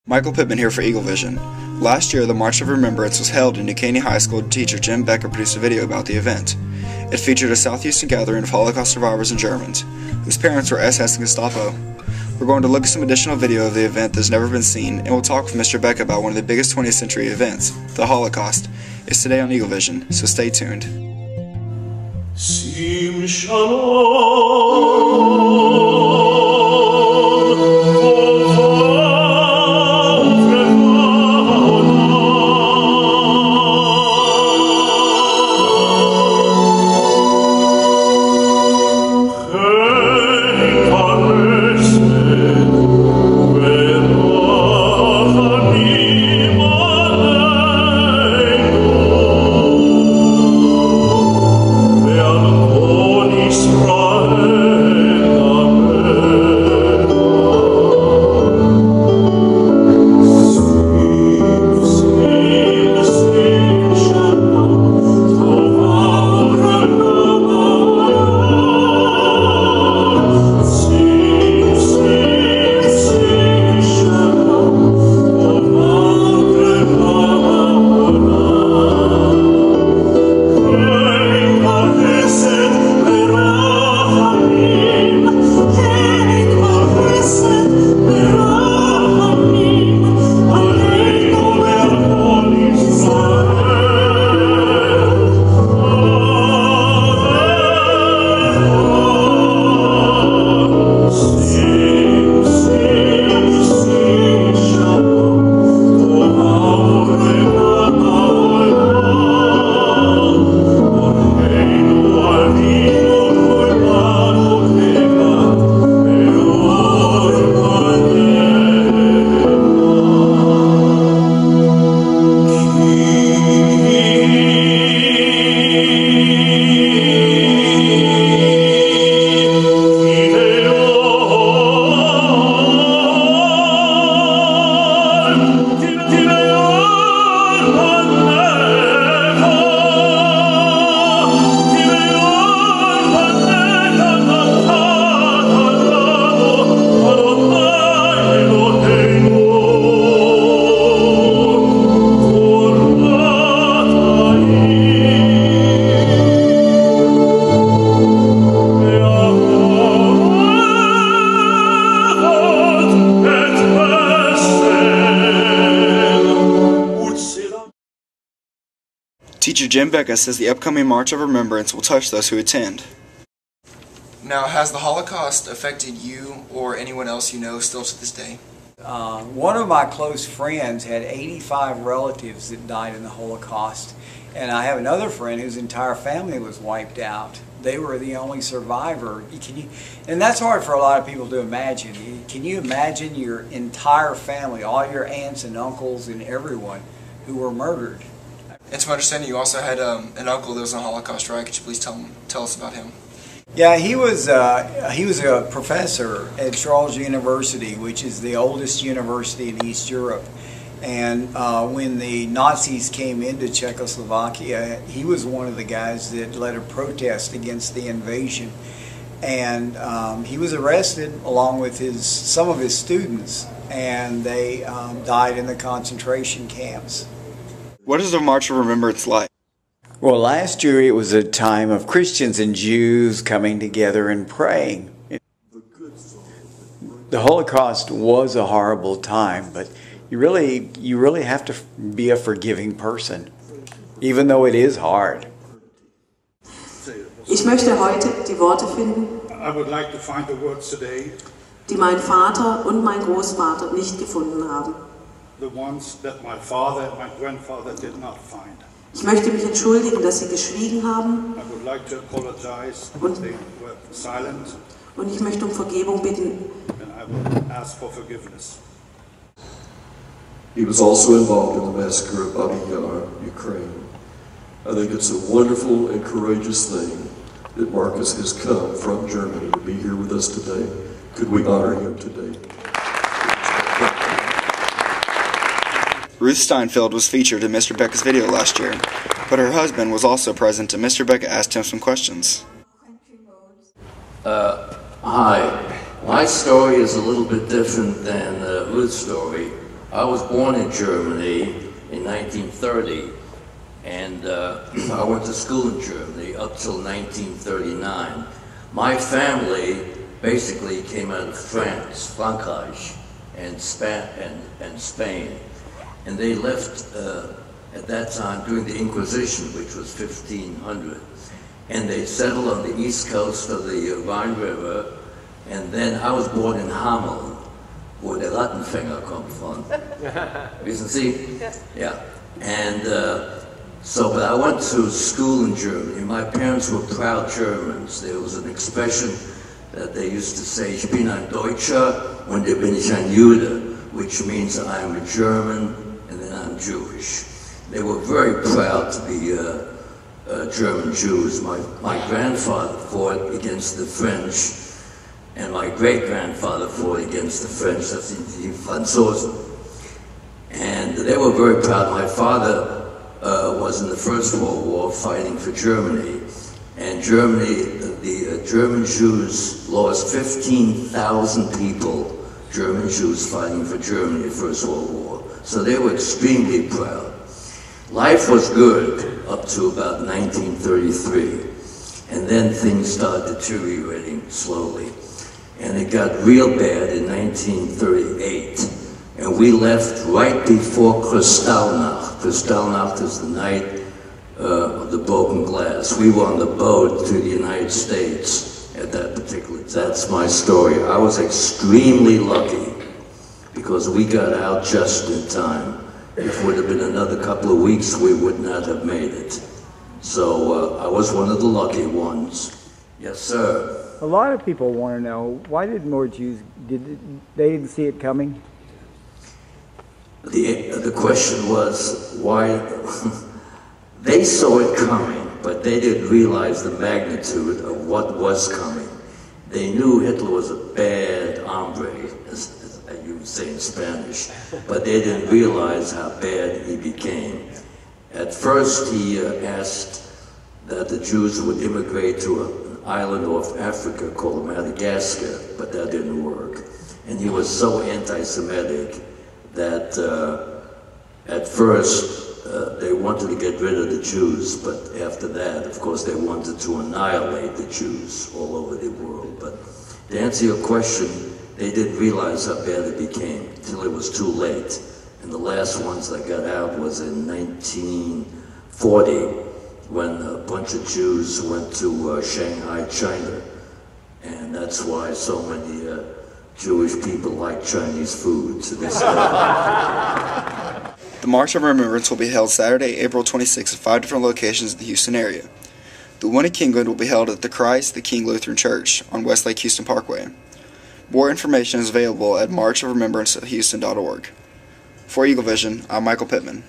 Michael Pittman here for Eagle Vision. Last year, the March of Remembrance was held, and Caney High School teacher Becka produced a video about the event. It featured a South Houston gathering of Holocaust survivors and Germans, whose parents were SS and Gestapo. We're going to look at some additional video of the event that's never been seen, and we'll talk with Mr. Becka about one of the biggest 20th century events, the Holocaust. It's today on Eagle Vision, so stay tuned. Sim Shalom. Teacher Becka says the upcoming March of Remembrance will touch those who attend. Now, has the Holocaust affected you or anyone else you know still to this day? One of my close friends had 85 relatives that died in the Holocaust, and I have another friend whose entire family was wiped out. They were the only survivor. And that's hard for a lot of people to imagine. Can you imagine your entire family, all your aunts and uncles and everyone who were murdered? And to my understanding, you also had an uncle that was in the Holocaust, right? Could you please tell us about him? Yeah, he was a professor at Charles University, which is the oldest university in East Europe. And when the Nazis came into Czechoslovakia, he was one of the guys that led a protest against the invasion. And he was arrested along with some of his students, and they died in the concentration camps. What is the March of Remembrance like? Well, last year it was a time of Christians and Jews coming together and praying. The Holocaust was a horrible time, but you really have to be a forgiving person, even though it is hard. Ich möchte heute die Worte finden, I would like to find the words today, die mein Vater und mein Großvater nicht gefunden haben. the ones that my father and my grandfather did not find. Ich möchte mich entschuldigen, dass sie geschwiegen haben. I would like to apologize that they were silent. Und ich möchte Vergebung bitten. And I would ask for forgiveness. He was also involved in the massacre of Babi Yar, Ukraine. I think it's a wonderful and courageous thing that Marcus has come from Germany to be here with us today. Could we honor him today? Ruth Steinfeld was featured in Mr. Becka's video last year, but her husband was also present and Mr. Becka asked him some questions. Hi. My story is a little bit different than Ruth's story. I was born in Germany in 1930, and I went to school in Germany up till 1939. My family basically came out of France, Frankreich, and Spain. And they left at that time during the Inquisition, which was 1500. And they settled on the east coast of the Rhine River. And then I was born in Hameln, where the Rattenfänger come from. Wissen Sie? Yeah. And but I went to school in Germany. My parents were proud Germans. There was an expression that they used to say, "Ich bin ein Deutscher und dann bin ich ein Jude," which means I'm a German and then I'm Jewish. They were very proud to be German Jews. My grandfather fought against the French, and my great-grandfather fought against the French. That's the Franzosen. And they were very proud. My father was in the First World War fighting for Germany. And Germany, the German Jews lost 15,000 people, German Jews fighting for Germany in the First World War. So they were extremely proud. Life was good up to about 1933. And then things started deteriorating slowly. And it got real bad in 1938. And we left right before Kristallnacht. Kristallnacht is the night of the broken glass. We were on the boat to the United States at that particular time. That's my story. I was extremely lucky because we got out just in time. If it would have been another couple of weeks, we would not have made it. So I was one of the lucky ones. Yes, sir. A lot of people want to know, why did more Jews, they didn't see it coming? The question was why. They saw it coming, but they didn't realize the magnitude of what was coming. They knew Hitler was a bad hombre, as you would say in Spanish, but they didn't realize how bad he became. At first, he asked that the Jews would immigrate to an island off Africa called Madagascar, but that didn't work. And he was so anti-Semitic that at first they wanted to get rid of the Jews, but after that, of course, they wanted to annihilate the Jews all over the world. But to answer your question, they didn't realize how bad it became till it was too late. And the last ones that got out was in 1940, when a bunch of Jews went to Shanghai, China. And that's why so many Jewish people like Chinese food to this day. The March of Remembrance will be held Saturday, April 26th at 5 different locations in the Houston area. The one in Kingwood will be held at the Christ the King Lutheran Church on Westlake Houston Parkway. More information is available at marchofremembrancehouston.org. For Eagle Vision, I'm Michael Pittman.